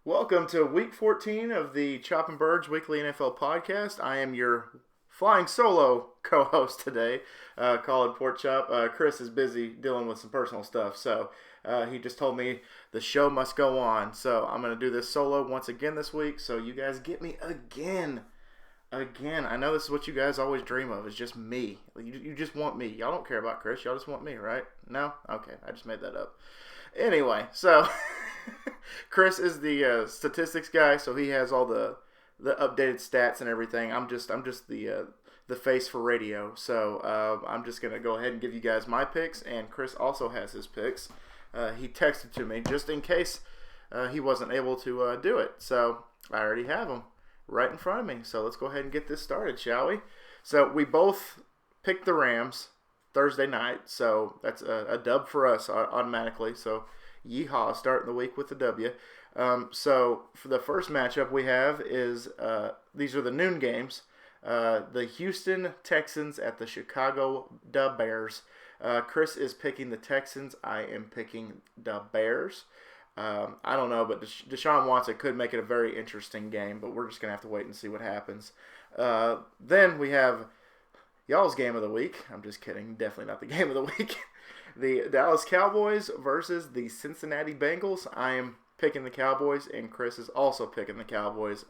Welcome to week 14 of the Chop and Birds Weekly NFL Podcast. I am your flying solo co-host today, Colin Pork Chop. Chris is busy dealing with some personal stuff, so he just told me the show must go on. So I'm going to do this solo once again this week, so you guys get me again. I know this is what you guys always dream of, is just me. You just want me. Y'all don't care about Chris. Y'all just want me, right? No? Okay, I just made that up. Anyway, so Chris is the statistics guy, so he has all the updated stats and everything. I'm just the face for radio, so I'm just gonna go ahead and give you guys my picks, and Chris also has his picks. He texted to me just in case he wasn't able to do it, so I already have them right in front of me. So let's go ahead and get this started, shall we? So we both picked the Rams Thursday night, so that's a dub for us automatically. So yeehaw, starting the week with the W. So for the first matchup we have is, these are the noon games. The Houston Texans at the Chicago Bears. Chris is picking the Texans. I am picking the Bears. I don't know, but Deshaun Watson could make it a very interesting game, but we're just going to have to wait and see what happens. Then we have y'all's game of the week. I'm just kidding. Definitely not the game of the week. The Dallas Cowboys versus the Cincinnati Bengals. I am picking the Cowboys, and Chris is also picking the Cowboys.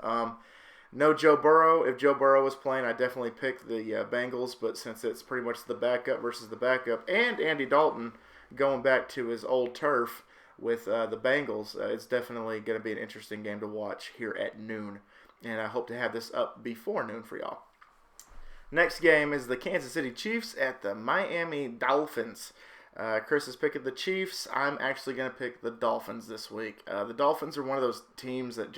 No Joe Burrow. If Joe Burrow was playing, I'd definitely pick the Bengals, but since it's pretty much the backup versus the backup, and Andy Dalton going back to his old turf with the Bengals, it's definitely going to be an interesting game to watch here at noon, and I hope to have this up before noon for y'all. Next game is the Kansas City Chiefs at the Miami Dolphins. Chris is picking the Chiefs. I'm actually going to pick the Dolphins this week. The Dolphins are one of those teams that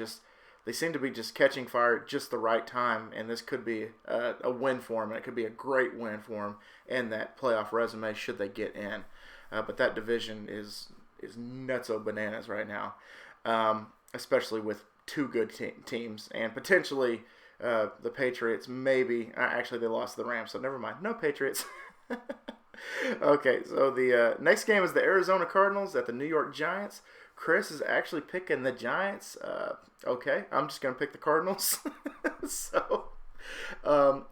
they seem to be just catching fire at just the right time, and this could be a win for them, and it could be a great win for them in that playoff resume should they get in. But that division is nutso bananas right now, especially with two good teams, and potentially the Patriots maybe. Actually, they lost to the Rams, so never mind. No Patriots. Okay, so the next game is the Arizona Cardinals at the New York Giants. Chris is actually picking the Giants. Okay, I'm just going to pick the Cardinals. So,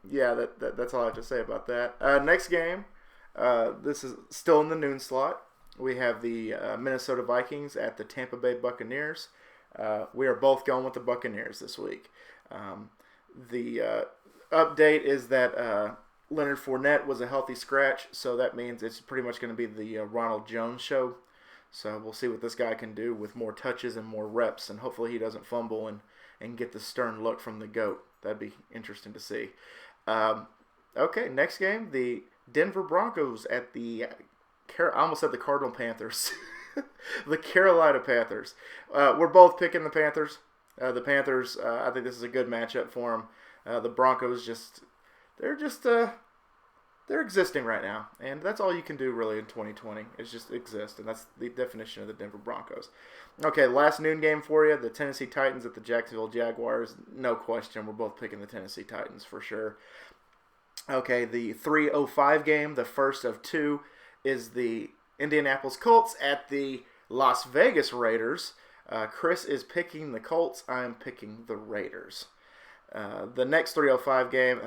yeah, that's all I have to say about that. Next game, this is still in the noon slot. We have the Minnesota Vikings at the Tampa Bay Buccaneers. We are both going with the Buccaneers this week. The update is that Leonard Fournette was a healthy scratch, so that means it's pretty much going to be the Ronald Jones show. So we'll see what this guy can do with more touches and more reps, and hopefully he doesn't fumble and get the stern look from the GOAT. That'd be interesting to see. Okay, next game, the Denver Broncos at the I almost said the Cardinal Panthers. The Carolina Panthers. We're both picking the Panthers. The Panthers, I think this is a good matchup for them. The Broncos they're existing right now, and that's all you can do really in 2020 is just exist, and that's the definition of the Denver Broncos. Okay, last noon game for you, the Tennessee Titans at the Jacksonville Jaguars. No question, we're both picking the Tennessee Titans for sure. Okay, the 3:05 game, the first of two, is the Indianapolis Colts at the Las Vegas Raiders. Chris is picking the Colts. I am picking the Raiders. The next 3:05 game,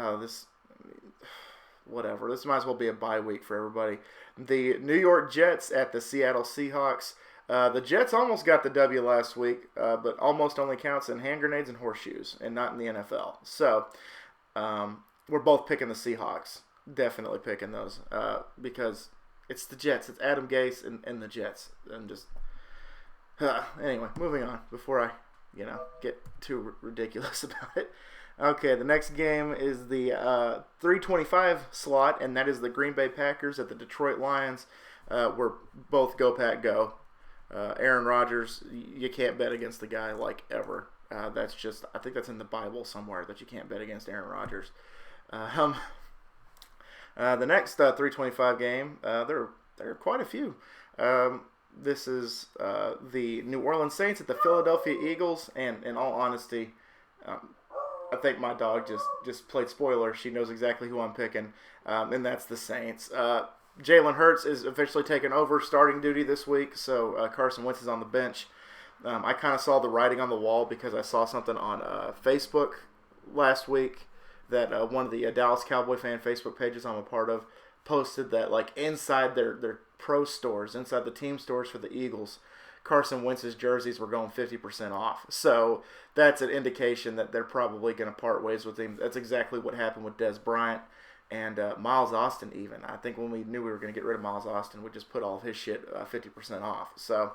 whatever. This might as well be a bye week for everybody. The New York Jets at the Seattle Seahawks. The Jets almost got the W last week, but almost only counts in hand grenades and horseshoes and not in the NFL. So we're both picking the Seahawks. Definitely picking those because it's the Jets. It's Adam Gase and the Jets. And just anyway, moving on before I get too ridiculous about it. Okay, the next game is the 3:25 slot, and that is the Green Bay Packers at the Detroit Lions. We're both go Pack go. Aaron Rodgers, you can't bet against the guy like ever. That's just, I think that's in the Bible somewhere that you can't bet against Aaron Rodgers. The next 3:25 game, there are quite a few. This is the New Orleans Saints at the Philadelphia Eagles, and in all honesty, I think my dog just played spoiler. She knows exactly who I'm picking, and that's the Saints. Jalen Hurts is officially taking over starting duty this week, so Carson Wentz is on the bench. I kind of saw the writing on the wall because I saw something on Facebook last week that one of the Dallas Cowboy fan Facebook pages I'm a part of posted that like inside their pro stores, inside the team stores for the Eagles, Carson Wentz's jerseys were going 50% off. So that's an indication that they're probably going to part ways with him. That's exactly what happened with Dez Bryant and Miles Austin even. I think when we knew we were going to get rid of Miles Austin, we just put all of his shit 50% off. So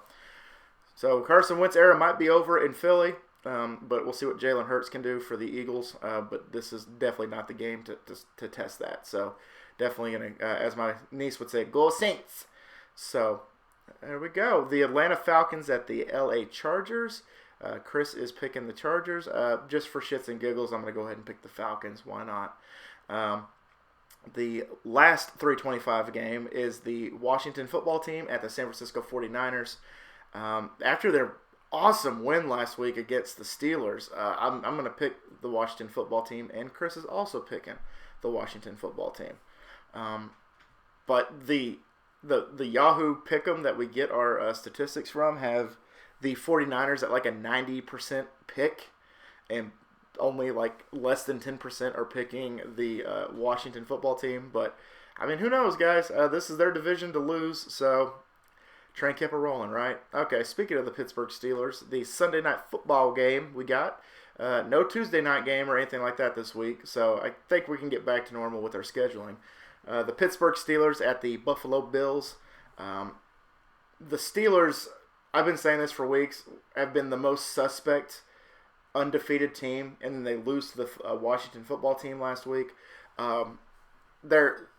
Carson Wentz era might be over in Philly, but we'll see what Jalen Hurts can do for the Eagles. But this is definitely not the game to test that. So definitely going to, as my niece would say, go Saints. So there we go. The Atlanta Falcons at the LA Chargers. Chris is picking the Chargers. Just for shits and giggles, I'm going to go ahead and pick the Falcons. Why not? The last 325 game is the Washington football team at the San Francisco 49ers. After their awesome win last week against the Steelers, I'm going to pick the Washington football team, and Chris is also picking the Washington football team. But the Yahoo Pick'em that we get our statistics from have the 49ers at like a 90% pick, and only like less than 10% are picking the Washington football team. But, I mean, who knows, guys? This is their division to lose, so train kept it rolling, right? Okay, speaking of the Pittsburgh Steelers, the Sunday night football game we got. No Tuesday night game or anything like that this week, so I think we can get back to normal with our scheduling. The Pittsburgh Steelers at the Buffalo Bills. The Steelers, I've been saying this for weeks, have been the most suspect undefeated team, and then they lose to the Washington football team last week. They're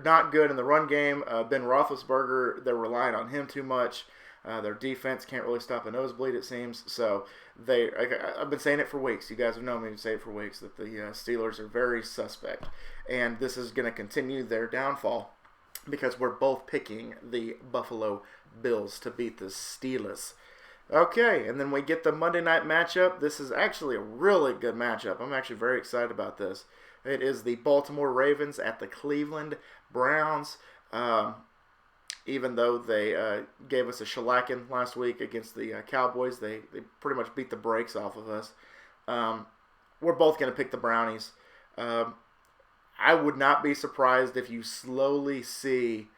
not good in the run game. Ben Roethlisberger, they're relying on him too much. Their defense can't really stop a nosebleed, it seems. So I've been saying it for weeks. You guys have known me to say it for weeks that the Steelers are very suspect. And this is going to continue their downfall because we're both picking the Buffalo Bills to beat the Steelers. Okay, and then we get the Monday night matchup. This is actually a really good matchup. I'm actually very excited about this. It is the Baltimore Ravens at the Cleveland Browns. Even though they gave us a shellacking last week against the Cowboys, they pretty much beat the brakes off of us. We're both going to pick the Brownies. I would not be surprised if you slowly see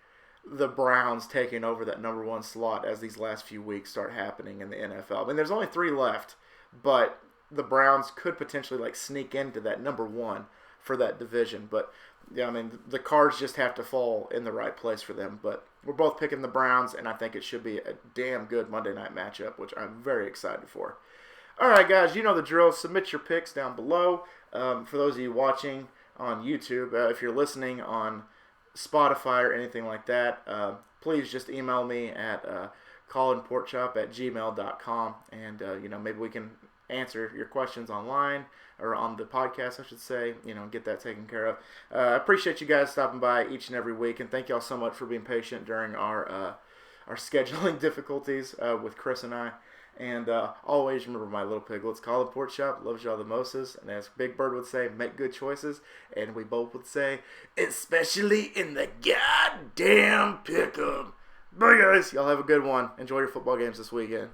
the Browns taking over that number one slot as these last few weeks start happening in the NFL. I mean, there's only 3 left, but the Browns could potentially like sneak into that number one for that division. But yeah, I mean, the cards just have to fall in the right place for them. But we're both picking the Browns, and I think it should be a damn good Monday night matchup, which I'm very excited for. All right, guys, you know the drill. Submit your picks down below. For those of you watching on YouTube, if you're listening on Spotify or anything like that, please just email me at callinporkchop@gmail.com, and maybe we can answer your questions online or on the podcast, I should say, get that taken care of. I appreciate you guys stopping by each and every week, and thank y'all so much for being patient during our scheduling difficulties with Chris and I. And always remember my little piglets, Colin Pork Chop loves y'all the mostest, and as Big Bird would say, make good choices, and we both would say, especially in the goddamn pick'em. Bye, guys. Y'all have a good one. Enjoy your football games this weekend.